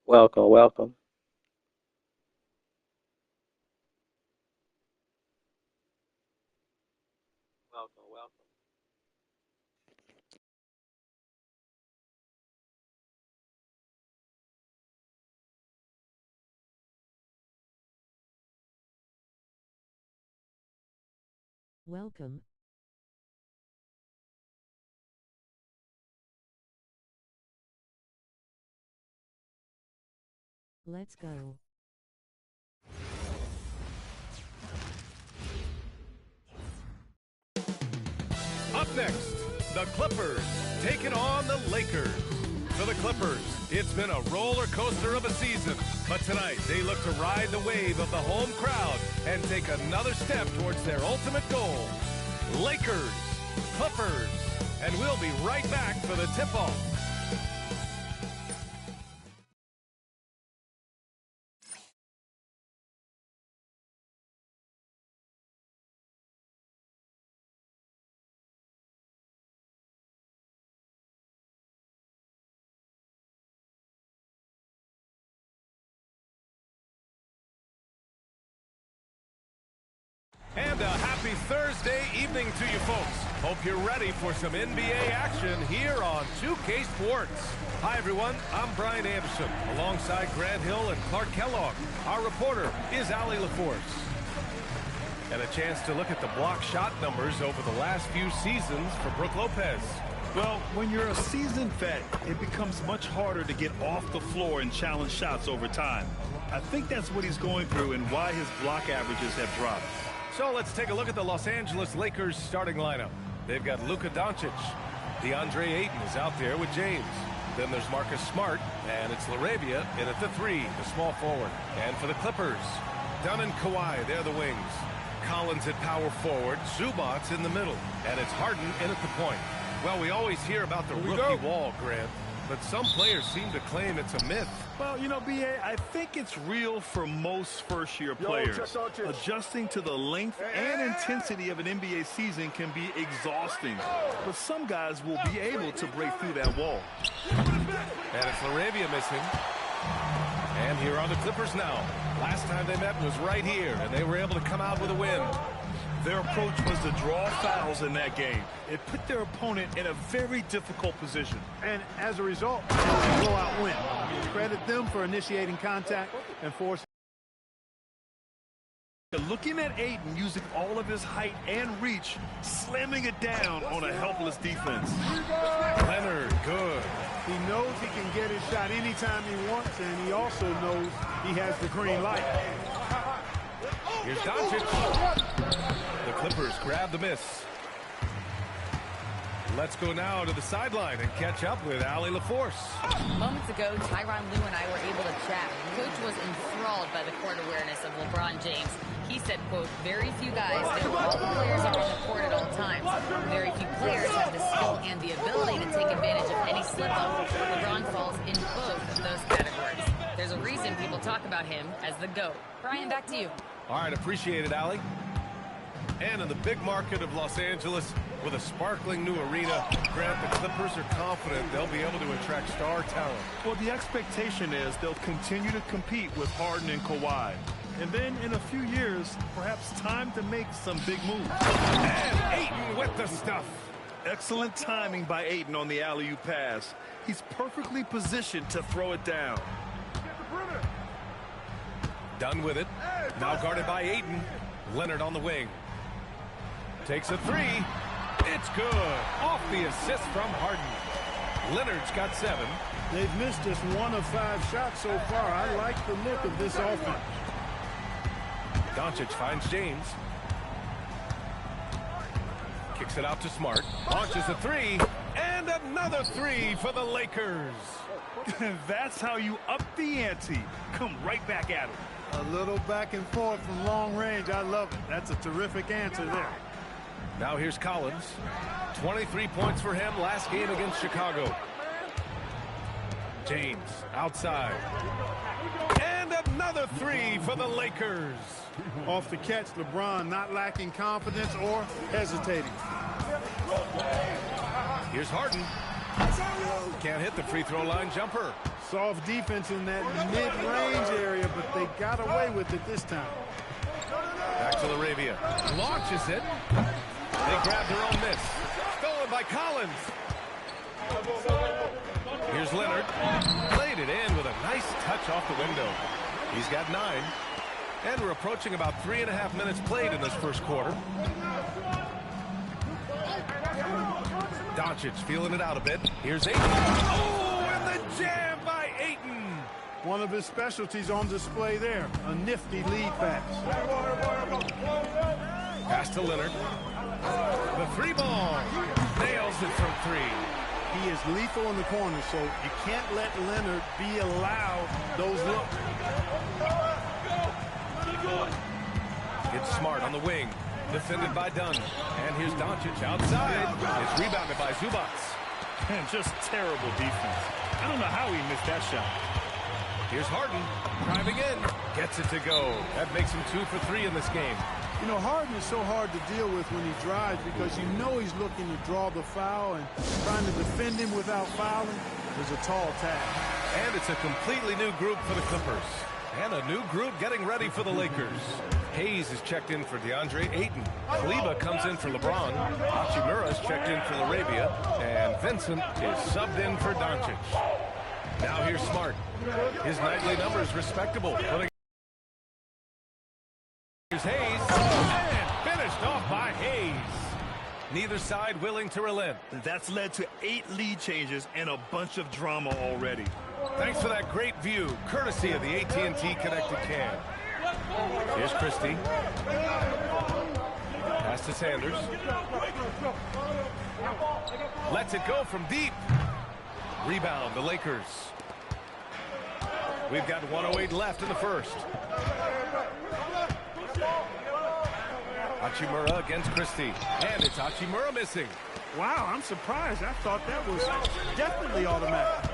Welcome, welcome. Welcome, welcome. Welcome. Let's go. Up next, the Clippers taking on the Lakers. For the Clippers, it's been a roller coaster of a season, but tonight they look to ride the wave of the home crowd and take another step towards their ultimate goal. Lakers, Clippers, and we'll be right back for the tip-off. And a happy Thursday evening to you folks. Hope you're ready for some NBA action here on 2K Sports. Hi everyone, I'm Brian Anderson, alongside Grant Hill and Clark Kellogg. Our reporter is Allie LaForce. And a chance to look at the block shot numbers over the last few seasons for Brook Lopez. Well, when you're a seasoned vet, it becomes much harder to get off the floor and challenge shots over time. I think that's what he's going through and why his block averages have dropped. So let's take a look at the Los Angeles Lakers starting lineup. They've got Luka Doncic. DeAndre Ayton is out there with James. Then there's Marcus Smart, and it's LaRavia in at the 3, the small forward. And for the Clippers, Dunn and Kawhi, they're the wings. Collins at power forward, Zubac's in the middle, and it's Harden in at the point. Well, we always hear about the rookie wall, Grant, but some players seem to claim it's a myth. Well, you know, B.A., I think it's real for most first-year players. Adjusting to the length and intensity of an NBA season can be exhausting, but some guys will be able to break through that wall. And it's LaRavia missing. And here are the Clippers now. Last time they met was right here, and they were able to come out with a win. Their approach was to draw fouls in that game. It put their opponent in a very difficult position. And as a result, it was a blowout win. Credit them for initiating contact and forcing. Looking at Ayton using all of his height and reach, slamming it down on a helpless defense. Leonard, good. He knows he can get his shot anytime he wants, and he also knows he has the green light. Here's Doncic. The Clippers grab the miss. Let's go now to the sideline and catch up with Allie LaForce. Moments ago, Tyronn Lue and I were able to chat. Coach was enthralled by the court awareness of LeBron James. He said, quote, very few guys, there all the players are on the court at all times. Very few players have the skill and the ability to take advantage of any slip-up. LeBron falls in both of those categories. There's a reason people talk about him as the GOAT. Brian, back to you. All right, appreciate it, Allie. And in the big market of Los Angeles, with a sparkling new arena, Grant, the Clippers are confident they'll be able to attract star talent. Well, the expectation is they'll continue to compete with Harden and Kawhi. And then in a few years, perhaps time to make some big moves. And Ayton with the stuff. Excellent timing by Ayton on the alley-oop pass. He's perfectly positioned to throw it down. Done with it. Now guarded by Ayton. Leonard on the wing. Takes a 3. It's good. Off the assist from Harden. Leonard's got 7. They've missed just 1 of 5 shots so far. I like the look of this offense. Doncic finds James. Kicks it out to Smart. Launches a 3. And another 3 for the Lakers. That's how you up the ante. Come right back at him. A little back and forth from long range. I love it. That's a terrific answer there. Now here's Collins. 23 points for him last game against Chicago. James outside. And another 3 for the Lakers. Off the catch, LeBron not lacking confidence or hesitating. Here's Harden. Can't hit the free throw line jumper. Soft defense in that mid-range area, but they got away with it this time. Back to Laravia. Launches it. They grab their own miss. Stolen by Collins. Here's Leonard. Played it in with a nice touch off the window. He's got 9. And we're approaching about 3.5 minutes played in this first quarter. Doncic feeling it out a bit. Here's Ayton. Oh, and the jam by Ayton. One of his specialties on display there. A nifty lead pass. Pass to Leonard. The 3 ball. Nails it from 3. He is lethal in the corner, so you can't let Leonard be allowed those looks. Gets Smart on the wing. Defended by Dunn. And here's Doncic outside. It's rebounded by Zubac. Man, just terrible defense. I don't know how he missed that shot. Here's Harden. Driving in. Gets it to go. That makes him 2 for 3 in this game. You know, Harden is so hard to deal with when he drives because you know he's looking to draw the foul, and trying to defend him without fouling is a tall task. And it's a completely new group for the Clippers. And a new group getting ready for the Lakers. Hayes is checked in for DeAndre Ayton. Kleber comes in for LeBron. Hachimura is checked in for Laravia. And Vincent is subbed in for Doncic. Now here's Smart. His nightly number is respectable. Here's Hayes. And finished off by Hayes. Neither side willing to relent. That's led to 8 lead changes and a bunch of drama already. Thanks for that great view, courtesy of the AT&T Connected Cam. Here's Christie. Pass to Sanders. Lets it go from deep. Rebound, the Lakers. We've got 1:08 left in the first. Hachimura against Christie. And it's Hachimura missing. Wow, I'm surprised. I thought that was definitely automatic.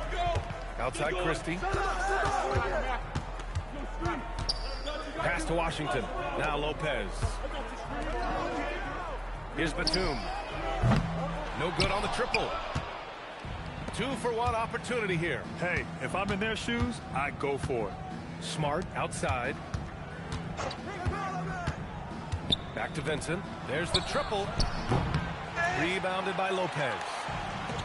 Outside Christie. Pass to Washington. Now Lopez. Here's Batum. No good on the triple. 2-for-1 opportunity here. Hey, if I'm in their shoes, I go for it. Smart outside. Back to Vincent. There's the triple. Rebounded by Lopez.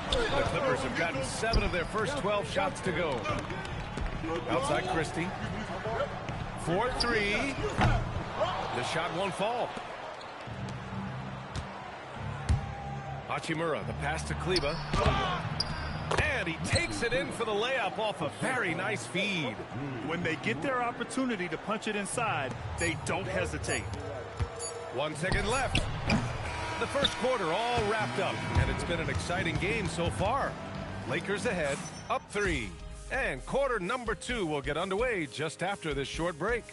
The Clippers have gotten 7 of their first 12 shots to go. Outside Christie. 4-3. The shot won't fall. Hachimura, the pass to Kleber. And he takes it in for the layup off a very nice feed. When they get their opportunity to punch it inside, they don't hesitate. 1 second left. The first quarter all wrapped up, and it's been an exciting game so far. Lakers ahead, up 3. And quarter number 2 will get underway just after this short break.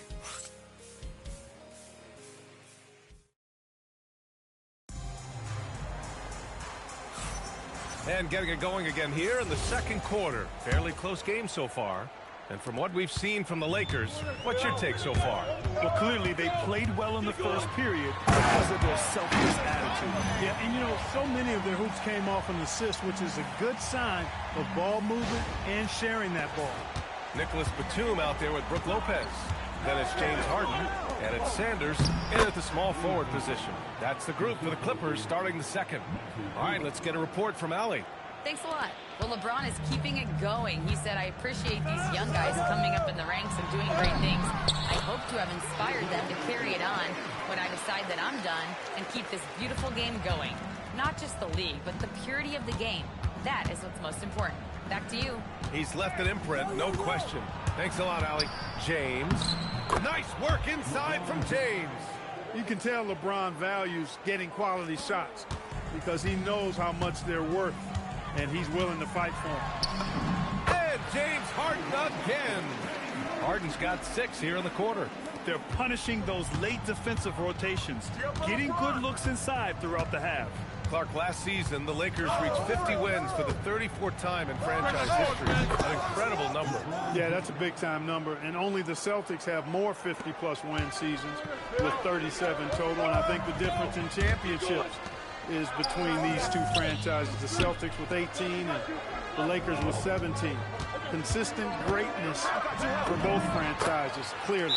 And getting it going again here in the second quarter. Fairly close game so far. And from what we've seen from the Lakers, what's your take so far? Well, clearly they played well in the first period because of their selfless attitude. Yeah, and you know, so many of their hoops came off an assist, which is a good sign of ball movement and sharing that ball. Nicholas Batum out there with Brook Lopez. Then it's James Harden, and it's Sanders in at the small forward position. That's the group for the Clippers starting the second. All right, let's get a report from Allie. Thanks a lot. Well, LeBron is keeping it going. He said, I appreciate these young guys coming up in the ranks and doing great things. I hope to have inspired them to carry it on when I decide that I'm done and keep this beautiful game going. Not just the league, but the purity of the game. That is what's most important. Back to you. He's left an imprint, no question. Thanks a lot, Allie. James. Nice work inside from James. You can tell LeBron values getting quality shots because he knows how much they're worth, and he's willing to fight for them. And James Harden again. Harden's got 6 here in the quarter. They're punishing those late defensive rotations, getting good looks inside throughout the half. Clark, last season, the Lakers reached 50 wins for the 34th time in franchise history. An incredible number. Yeah, that's a big-time number, and only the Celtics have more 50-plus win seasons with 37 total, and I think the difference in championships is between these two franchises, the Celtics with 18 and the Lakers with 17. consistent greatness for both franchises, clearly.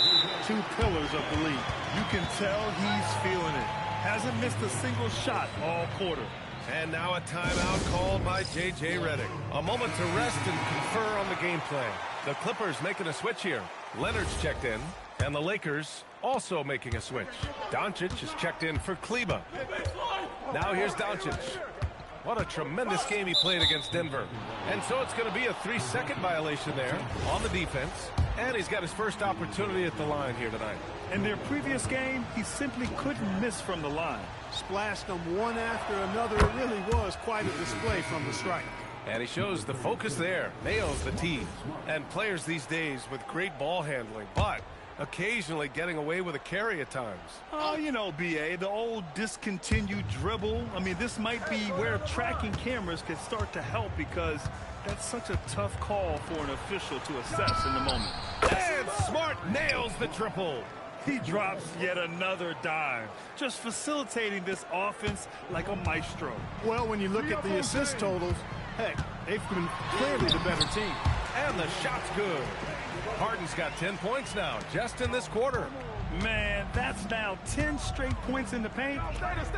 Two pillars of the league. You can tell he's feeling it. Hasn't missed a single shot all quarter. And now a timeout called by J.J. Redick. A moment to rest and confer on the game plan. The Clippers making a switch here. Leonard's checked in, and the Lakers also making a switch. Doncic is checked in for Kleber. Now here's Doncic. What a tremendous game he played against Denver. And so it's going to be a 3-second violation there on the defense. And he's got his first opportunity at the line here tonight. In their previous game, he simply couldn't miss from the line. Splashed them one after another. It really was quite a display from the strike. And he shows the focus there, nails the tee. And players these days with great ball handling, but occasionally getting away with a carry at times. Oh, you know, B.A., the old discontinued dribble. I mean, this might be where tracking cameras can start to help because that's such a tough call for an official to assess in the moment. And Smart nails the triple. He drops yet another dime, just facilitating this offense like a maestro. Well, when you look at the assist totals, heck, they've been clearly the better team. And the shot's good. Harden's got 10 points now, just in this quarter. Man, that's now 10 straight points in the paint.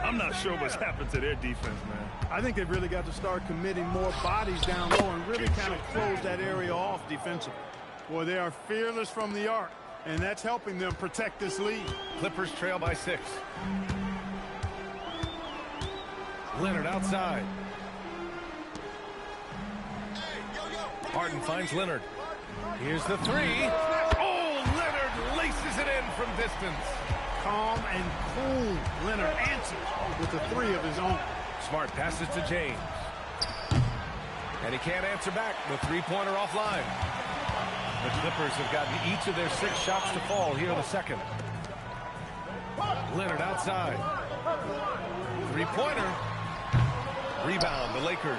I'm not sure what's happened to their defense, man. I think they've really got to start committing more bodies down low and really kind of close that area off defensively. Boy, they are fearless from the arc, and that's helping them protect this lead. Clippers trail by 6. Leonard outside. Harden finds Leonard. Here's the 3. Oh, Leonard laces it in from distance. Calm and cool. Leonard answers with the 3 of his own. Smart passes to James. And he can't answer back. The three-pointer offline. The Clippers have gotten each of their 6 shots to fall here in the second. Leonard outside. Three-pointer. Rebound, the Lakers.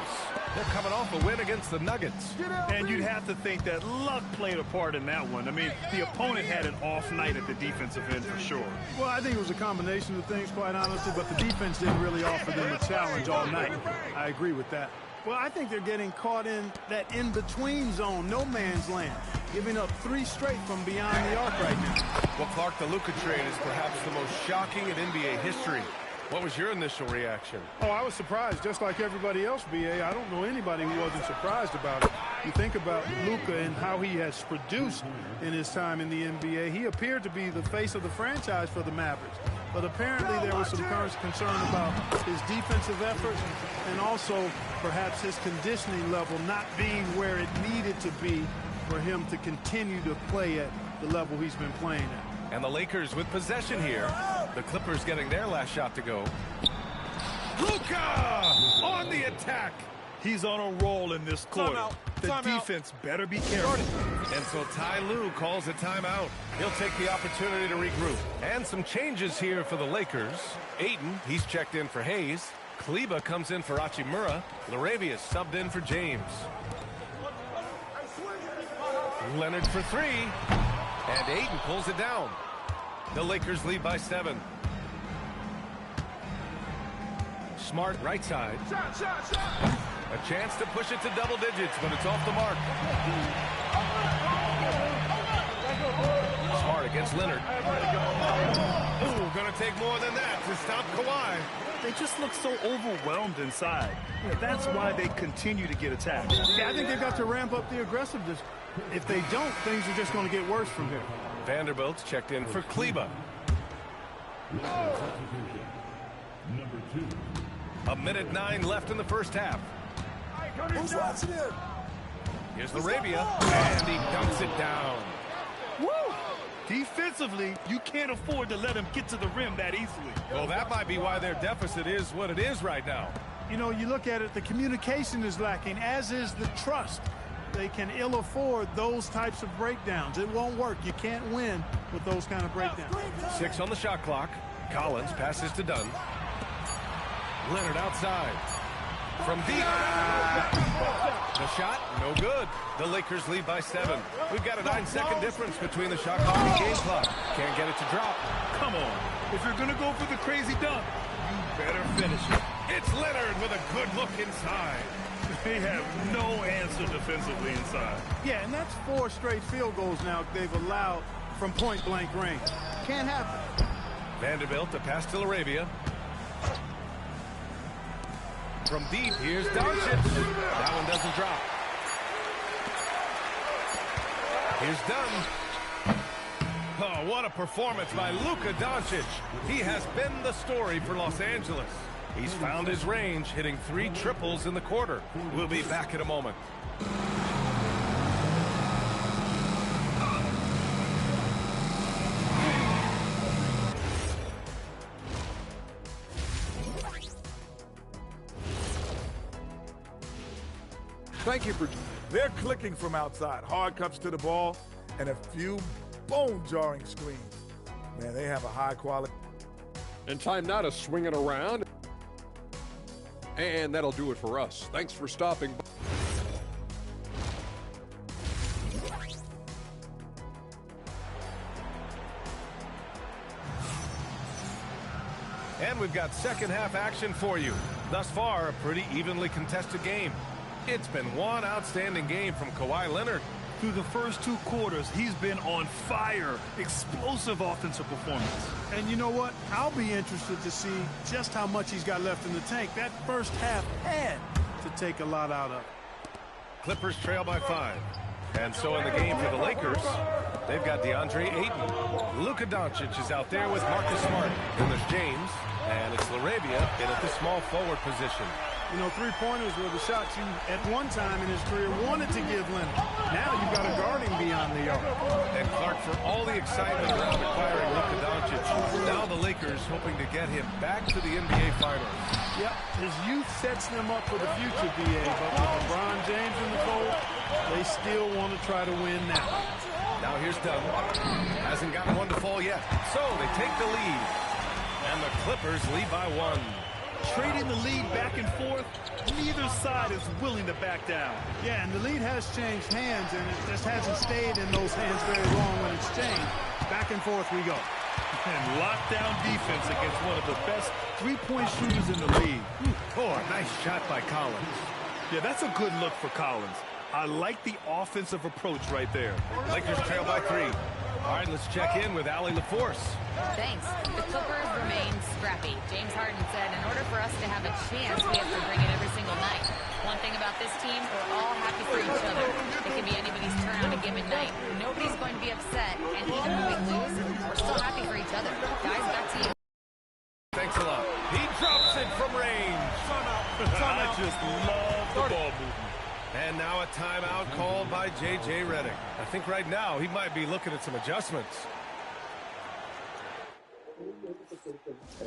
They're coming off a win against the Nuggets. And you'd have to think that luck played a part in that one. I mean, the opponent had an off night at the defensive end for sure. Well, I think it was a combination of things, quite honestly, but the defense didn't really offer them a challenge all night. I agree with that. Well, I think they're getting caught in that in-between zone, no man's land, giving up 3 straight from beyond the arc right now. Well, Clark, the Luka trade is perhaps the most shocking in NBA history. What was your initial reaction? Oh, I was surprised, just like everybody else, B.A. I don't know anybody who wasn't surprised about it. You think about Luka and how he has produced in his time in the NBA. He appeared to be the face of the franchise for the Mavericks. But apparently there was some concern about his defensive effort and also perhaps his conditioning level not being where it needed to be for him to continue to play at the level he's been playing at. And the Lakers with possession here. The Clippers getting their last shot to go. Luka on the attack. He's on a roll in this quarter. The defense better be careful. And so Ty Lue calls a timeout. He'll take the opportunity to regroup. And some changes here for the Lakers. Ayton, he's checked in for Hayes. Kleber comes in for Hachimura. LaRavia subbed in for James. Leonard for 3. And Ayton pulls it down. The Lakers lead by 7. Smart right side. A chance to push it to double digits, but it's off the mark. Smart against Leonard. Ooh, gonna take more than that to stop Kawhi. They just look so overwhelmed inside. That's why they continue to get attacked. Yeah, I think they've got to ramp up the aggressiveness. If they don't, things are just going to get worse from here. Vanderbilt's checked in for Kleber. A minute 9 left in the first half. Who's watching him? Here's LaRavia, and he dunks it down. Woo! Defensively, you can't afford to let him get to the rim that easily. Well, that might be why their deficit is what it is right now. You know, you look at it, the communication is lacking, as is the trust. They can ill afford those types of breakdowns. It won't work. You can't win with those kind of breakdowns. 6 on the shot clock. Collins passes to Dunn. Leonard outside. From deep. The shot, no good. The Lakers lead by 7. We've got a 9-second difference between the shot clock and game clock. Can't get it to drop. Come on. If you're going to go for the crazy dunk, you better finish it. It's Leonard with a good look inside. They have no answer defensively inside. Yeah, and that's 4 straight field goals now they've allowed from point-blank range. Can't happen. Vanderbilt to pass to LaRavia. From deep, here's Doncic. That one doesn't drop. Here's Dunn. Oh, what a performance by Luka Doncic. He has been the story for Los Angeles. He's found his range, hitting 3 triples in the quarter. We'll be back in a moment. Thank you for... They're clicking from outside. Hard cuts to the ball and a few bone-jarring screens. Man, they have a high quality... And time now to swing it around. And that'll do it for us. Thanks for stopping by. And we've got second half action for you. Thus far, a pretty evenly contested game. It's been one outstanding game from Kawhi Leonard. Through the first 2 quarters, he's been on fire. Explosive offensive performance. And you know what? I'll be interested to see just how much he's got left in the tank. That first half had to take a lot out of it. Clippers trail by 5. And so in the game for the Lakers, they've got DeAndre Ayton. Luka Doncic is out there with Marcus Smart. Then there's James, and it's LaRavia in at the small forward position. You know, 3-pointers were the shots you, at one time in his career, wanted to give Leonard. Now you've got to guard him beyond the arc. And Clark, for all the excitement around acquiring Luka Doncic, now the Lakers hoping to get him back to the NBA Finals. Yep, his youth sets them up for the future, BA. But with LeBron James in the fold, they still want to try to win now. Now here's Dunn. Hasn't gotten one to fall yet. So they take the lead. And the Clippers lead by 1. Trading the lead back and forth, neither side is willing to back down. Yeah, and the lead has changed hands, and it just hasn't stayed in those hands very long when it's changed. Back and forth we go. And lockdown defense against one of the best 3-point shooters in the league. Oh, a nice shot by Collins. Yeah, that's a good look for Collins. I like the offensive approach right there. Lakers trail by 3. All right, let's check in with Allie LaForce. Thanks. The Clippers remain scrappy. James Harden said in order for us to have a chance, we have to bring it every single night. One thing about this team, we're all happy for each other. It can be anybody's turn on a given night. Nobody's going to be upset, and even when we lose, we're still happy for each other. Guys, back to you. Thanks a lot. He drops it from range. I just love the ball movement. And now a timeout called by J.J. Redick. I think right now he might be looking at some adjustments.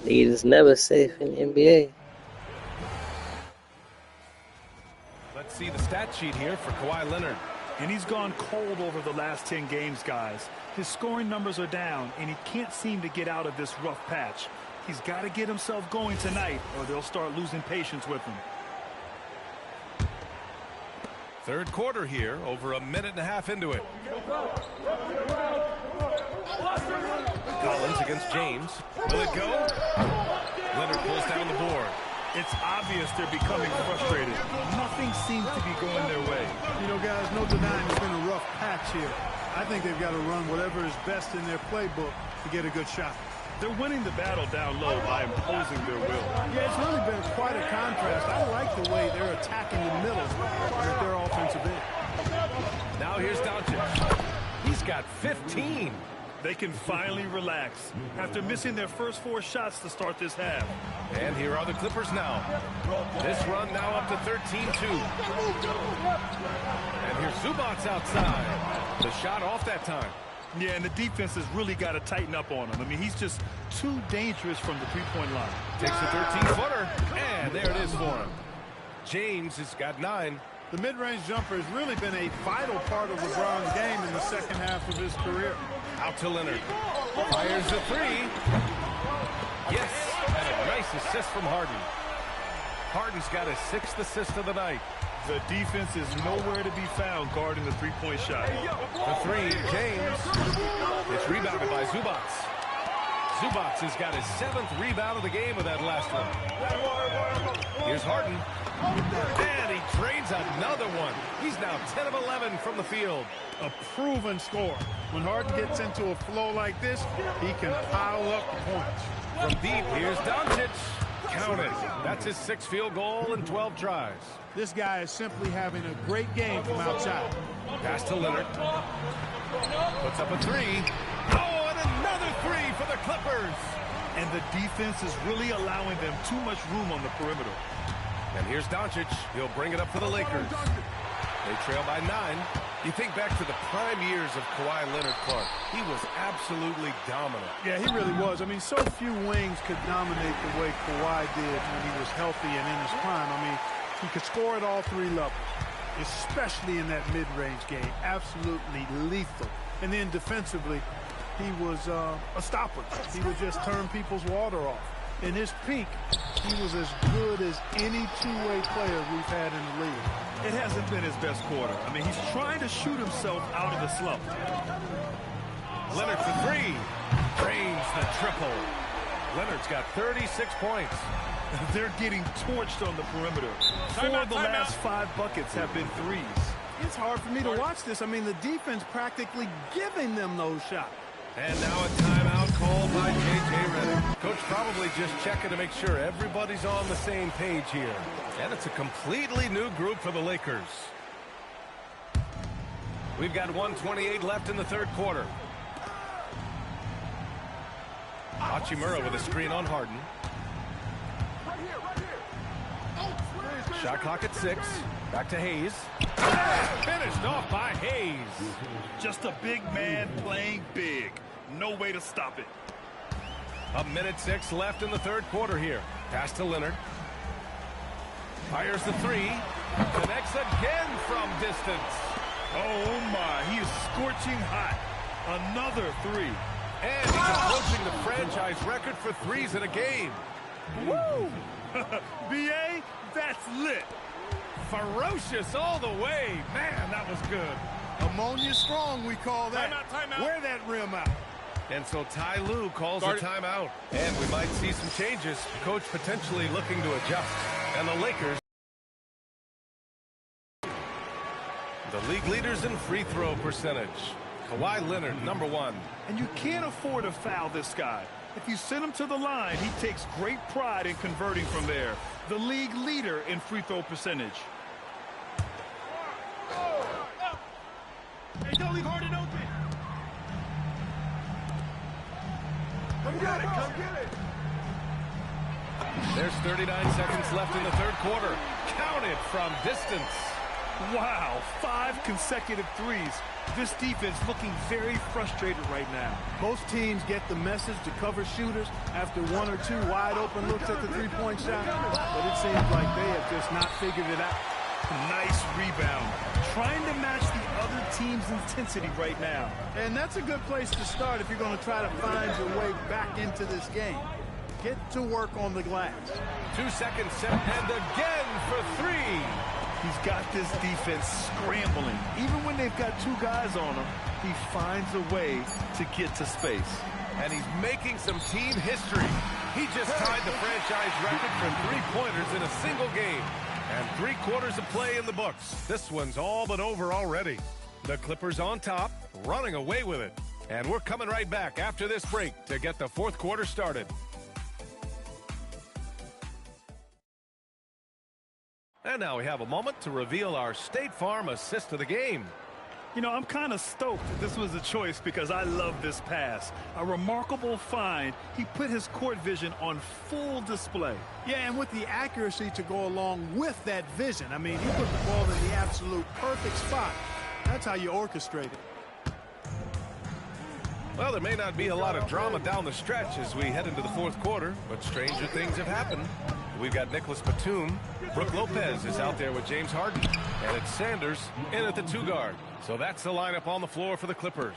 Lead is never safe in the NBA. Let's see the stat sheet here for Kawhi Leonard. And he's gone cold over the last 10 games, guys. His scoring numbers are down, and he can't seem to get out of this rough patch. He's got to get himself going tonight, or they'll start losing patience with him. Third quarter here, over a minute and a half into it. Collins against James. Will it go? Leonard pulls down the board. It's obvious they're becoming frustrated. Nothing seems to be going their way. You know, guys, no denying it's been a rough patch here. I think they've got to run whatever is best in their playbook to get a good shot. They're winning the battle down low by imposing their will. Yeah, it's really been quite a contrast. I like the way they're attacking the middle with their offensive end. Now here's Doncic. He's got 15. They can finally relax after missing their first 4 shots to start this half. And here are the Clippers now. This run now up to 13-2. And here's Zubac outside. The shot off that time. Yeah, and the defense has really got to tighten up on him. I mean, he's just too dangerous from the 3-point line. Takes a 13-footer, and there it is for him. James has got 9. The mid-range jumper has really been a vital part of LeBron's game in the second half of his career. Out to Leonard. Fires a 3. Yes, and a nice assist from Harden. Harden's got his 6th assist of the night. The defense is nowhere to be found guarding the 3-point shot. The 3, James. It's rebounded by Zubac. Zubac has got his 7th rebound of the game with that last one. Here's Harden. And he drains another one. He's now 10 of 11 from the field. A proven scorer. When Harden gets into a flow like this, he can pile up points. From deep, here's Doncic. Count it. That's his 6th field goal in 12 tries. This guy is simply having a great game from outside. Pass to Leonard. Puts up a 3. Oh, and another 3 for the Clippers. And the defense is really allowing them too much room on the perimeter. And here's Doncic. He'll bring it up for the Lakers. They trail by 9. You think back to the prime years of Kawhi Leonard, Clark. He was absolutely dominant. Yeah, he really was. I mean, so few wings could dominate the way Kawhi did when he was healthy and in his prime. I mean, he could score at all 3 levels, especially in that mid-range game. Absolutely lethal. And then defensively, he was a stopper. He would just turn people's water off. In his peak, he was as good as any two-way player we've had in the league. It hasn't been his best quarter. I mean, he's trying to shoot himself out of the slump. Leonard for 3. Drains the triple. Leonard's got 36 points. They're getting torched on the perimeter. 4 of the last 5 buckets have been threes. It's hard for me to watch this. I mean, the defense practically giving them those shots. And now a timeout called by J.J. Redick. Coach probably just checking to make sure everybody's on the same page here. And it's a completely new group for the Lakers. We've got 1:28 left in the 3rd quarter. Hachimura with a screen on Harden. Shot clock at 6. Back to Hayes. Finished off by Hayes. Just a big man playing big. No way to stop it. 1:06 left in the 3rd quarter here. Pass to Leonard. Fires the 3. Connects again from distance. Oh, my. He is scorching hot. Another 3. And he's approaching the franchise record for 3s in a game. Woo! B.A., that's lit. Ferocious all the way. Man, that was good. Ammonia strong, we call that. Timeout. Wear that rim out. And so Ty Lue calls a timeout. And we might see some changes. Coach potentially looking to adjust. And the Lakers, the league leaders in free throw percentage. Kawhi Leonard, number 1. And you can't afford to foul this guy. If you send him to the line, he takes great pride in converting from there. The league leader in free throw percentage. Hey, don't leave Harden open. Come get it, come get it. There's 39 seconds left in the 3rd quarter. Counted from distance. Wow, 5 consecutive threes. This defense looking very frustrated right now. Most teams get the message to cover shooters after 1 or 2 wide open looks at the 3-point shot, but it seems like they have just not figured it out. Nice rebound. Trying to match the other team's intensity right now. And that's a good place to start if you're going to try to find your way back into this game. Get to work on the glass. 2 seconds set, and again for 3. He's got this defense scrambling. Even when they've got 2 guys on him, he finds a way to get to space. And he's making some team history. He just tied the franchise record for 3-pointers in a single game. And 3 quarters of play in the books. This one's all but over already. The Clippers on top, running away with it. And we're coming right back after this break to get the 4th quarter started. And now we have a moment to reveal our State Farm assist of the game. You know, I'm kind of stoked that this was a choice because I love this pass. A remarkable find. He put his court vision on full display. Yeah, and with the accuracy to go along with that vision. I mean, he put the ball in the absolute perfect spot. That's how you orchestrate it. Well, there may not be a lot of drama down the stretch as we head into the 4th quarter, but stranger things have happened. We've got Nicholas Batum. Brook Lopez is out there with James Harden. And it's Sanders in at the 2 guard. So that's the lineup on the floor for the Clippers.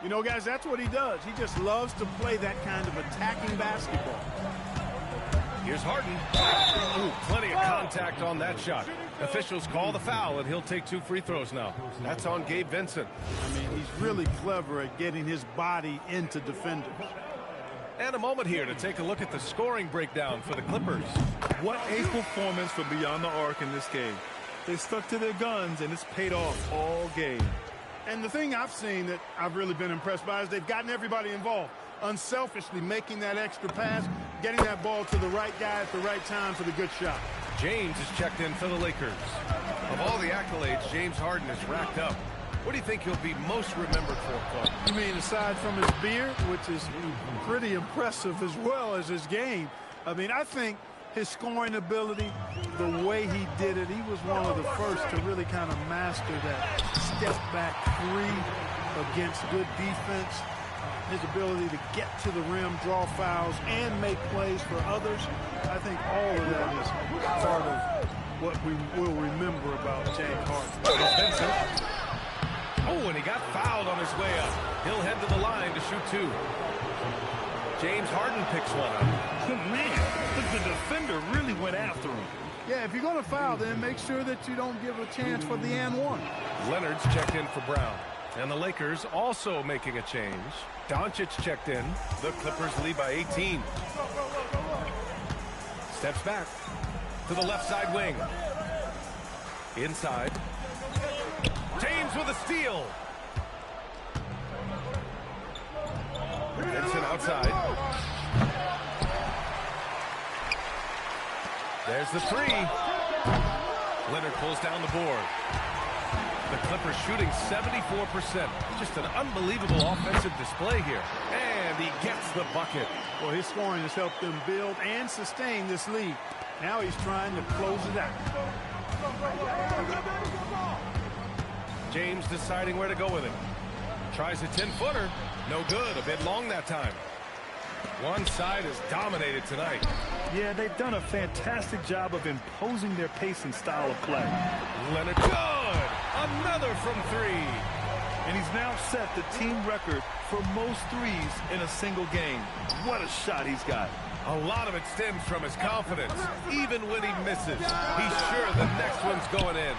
You know, guys, that's what he does. He just loves to play that kind of attacking basketball. Here's Harden. Ooh, plenty of contact on that shot. Officials call the foul, and he'll take 2 free throws now. That's on Gabe Vincent. I mean, he's really clever at getting his body into defenders. And a moment here to take a look at the scoring breakdown for the Clippers. What a performance for Beyond the Arc in this game. They stuck to their guns, and it's paid off all game. And the thing I've seen that I've really been impressed by is they've gotten everybody involved. Unselfishly making that extra pass, getting that ball to the right guy at the right time for the good shot. James is checked in for the Lakers. Of all the accolades James Harden has racked up, what do you think he'll be most remembered for, Clark? You mean aside from his beard, which is pretty impressive as well as his game? I mean, I think his scoring ability, the way he did it, he was one of the first to really kind of master that step-back three against good defense. His ability to get to the rim, draw fouls, and make plays for others. I think all of that is part of what we will remember about James Harden. Oh, and he got fouled on his way up. He'll head to the line to shoot two. James Harden picks one up. Oh, man, the defender really went after him. Yeah, if you're going to foul, then make sure that you don't give a chance for the and one. Leonard's checked in for Brown. And the Lakers also making a change. Doncic checked in. The Clippers lead by 18. Steps back to the left side wing. Inside. James with a steal. Vincent outside. There's the three. Leonard pulls down the board. The Clippers shooting 74%. Just an unbelievable offensive display here. And he gets the bucket. Well, his scoring has helped them build and sustain this lead. Now he's trying to close it out. James deciding where to go with it. Tries a 10-footer. No good. A bit long that time. One side is dominated tonight. Yeah, they've done a fantastic job of imposing their pace and style of play. Leonard, good! Another from three. And he's now set the team record for most threes in a single game. What a shot he's got. A lot of it stems from his confidence. Even when he misses, he's sure the next one's going in.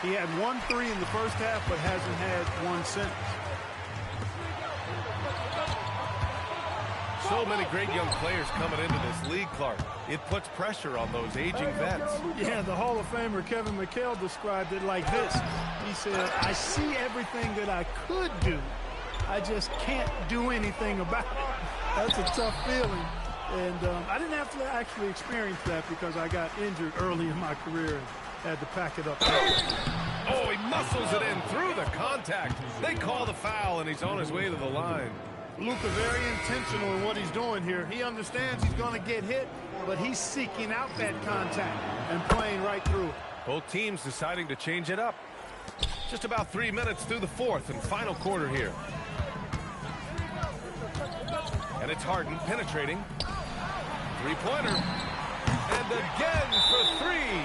He had 1 3 in the first half, but hasn't had one since. So many great young players coming into this league, Clark. It puts pressure on those aging vets. Yeah, the Hall of Famer Kevin McHale described it like this. He said, I see everything that I could do. I just can't do anything about it. That's a tough feeling. And I didn't have to actually experience that because I got injured early in my career and had to pack it up. Oh, he muscles it in through the contact. They call the foul, and he's on his way to the line. Luka very intentional in what he's doing here. He understands he's going to get hit, but he's seeking out that contact and playing right through it. Both teams deciding to change it up. Just about 3 minutes through the fourth and final quarter here. And it's Harden penetrating. Three-pointer. And again for three.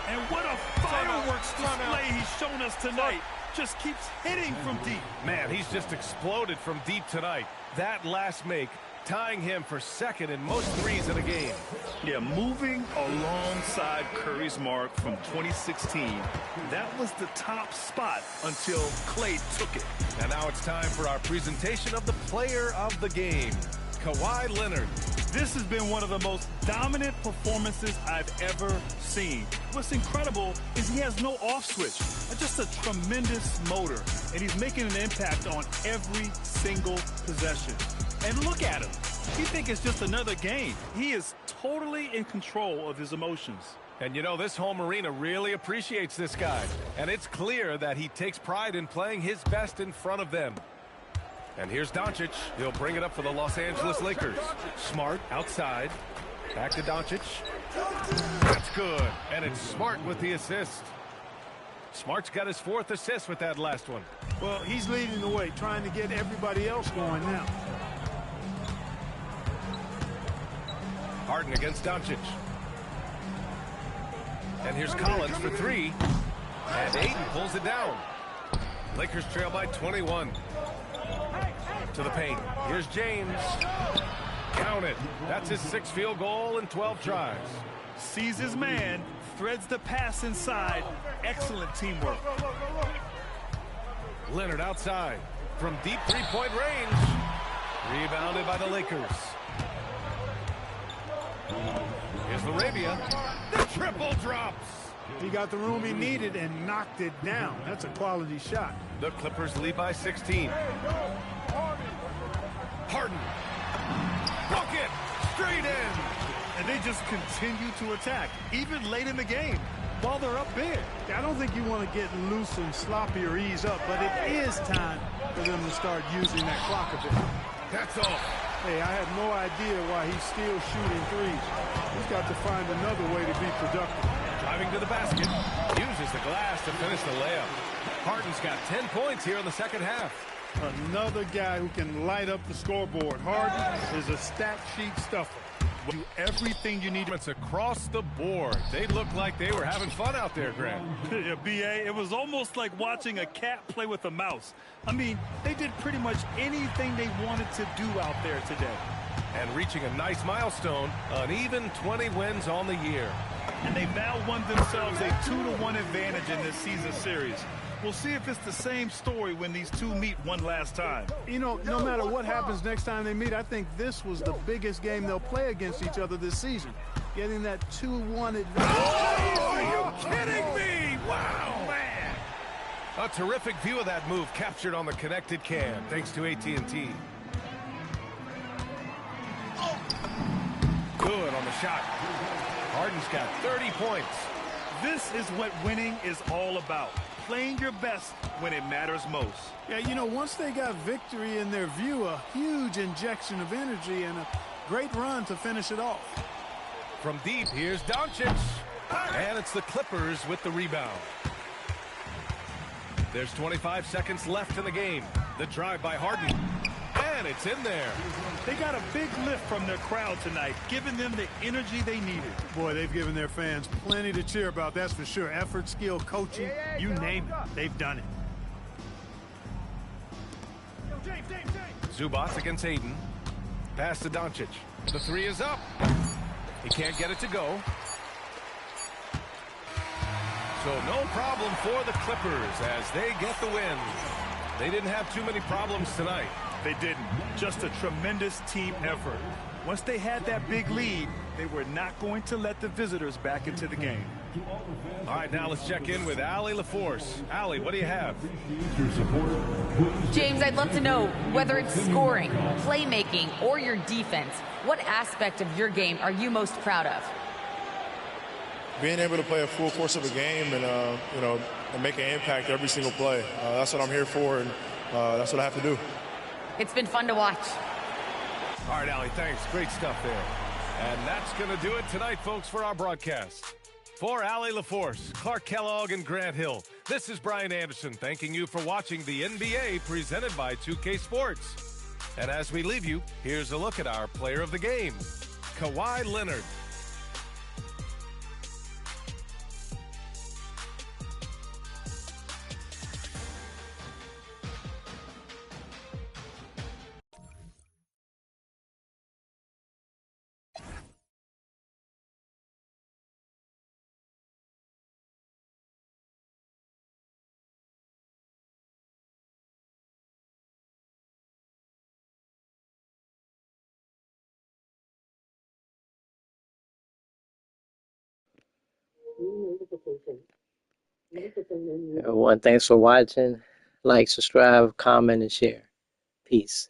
And what a fireworks display he's shown us tonight. Just keeps hitting from deep. Man, he's just exploded from deep tonight. That last make tying him for second in most threes in a game. Yeah, moving alongside Curry's mark from 2016. That was the top spot until Klay took it. And now it's time for our presentation of the player of the game, Kawhi Leonard. This has been one of the most dominant performances I've ever seen. What's incredible is he has no off switch, just a tremendous motor, and he's making an impact on every single possession. And look at him. He thinks it's just another game. He is totally in control of his emotions. And you know, this home arena really appreciates this guy. And it's clear that he takes pride in playing his best in front of them. And here's Doncic. He'll bring it up for the Los Angeles Lakers. Smart outside. Back to Doncic. That's good. And it's Smart with the assist. Smart's got his 4th assist with that last one. Well, he's leading the way, trying to get everybody else going now. Harden against Doncic. And here's Collins for three. And Ayton pulls it down. Lakers trail by 21. To the paint. Here's James. Count it. That's his 6th field goal in 12 tries. Sees his man, threads the pass inside. Excellent teamwork. Leonard outside from deep 3-point range. Rebounded by the Lakers. Here's Laravia. The triple drops. He got the room he needed and knocked it down. That's a quality shot. The Clippers lead by 16. Harden. Bucket. Straight in. And they just continue to attack, even late in the game, while they're up big. I don't think you want to get loose and sloppy or ease up, but it is time for them to start using that clock a bit. That's all. Hey, I have no idea why he's still shooting threes. He's got to find another way to be productive. Driving to the basket. Uses the glass to finish the layup. Harden's got 10 points here in the second half. Another guy who can light up the scoreboard. Harden is a stat sheet stuffer. Do everything you need. It's across the board. They looked like they were having fun out there, Grant. Yeah, B.A., it was almost like watching a cat play with a mouse. I mean, they did pretty much anything they wanted to do out there today. And reaching a nice milestone, an even 20 wins on the year. And they've now won themselves a 2-1 advantage in this season series. We'll see if it's the same story when these two meet one last time. You know, no matter what happens next time they meet, I think this was the biggest game they'll play against each other this season. Getting that 2-1 advantage. Oh, are you kidding me? Wow, man. A terrific view of that move captured on the connected cam, thanks to AT&T. Good on the shot. Harden's got 30 points. This is what winning is all about. Playing your best when it matters most. Yeah, you know, once they got victory in their view, a huge injection of energy and a great run to finish it off. From deep, here's Doncic. And it's the Clippers with the rebound. There's 25 seconds left in the game. The drive by Harden. And it's in there. They got a big lift from their crowd tonight, giving them the energy they needed. Boy, they've given their fans plenty to cheer about, that's for sure. Effort, skill, coaching, you name it, they've done it. Zubac against Aiden. Pass to Doncic. The three is up. He can't get it to go. So no problem for the Clippers as they get the win. They didn't have too many problems tonight. They didn't. Just a tremendous team effort. Once they had that big lead, they were not going to let the visitors back into the game. All right, now let's check in with Allie LaForce. Allie, what do you have? James, I'd love to know whether it's scoring, playmaking, or your defense. What aspect of your game are you most proud of? Being able to play a full course of a game and, and make an impact every single play. That's what I'm here for, and that's what I have to do. It's been fun to watch. All right, Allie, thanks. Great stuff there. And that's going to do it tonight, folks, for our broadcast. For Allie LaForce, Clark Kellogg, and Grant Hill, this is Brian Anderson thanking you for watching the NBA presented by 2K Sports. And as we leave you, here's a look at our player of the game, Kawhi Leonard. Everyone, thanks for watching. Like, subscribe, comment, and share. Peace.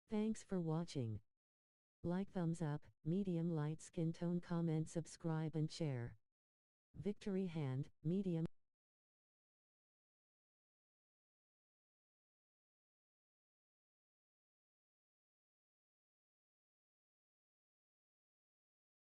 Thanks for watching. Like, thumbs up, medium light skin tone, comment, subscribe and share. Victory hand, medium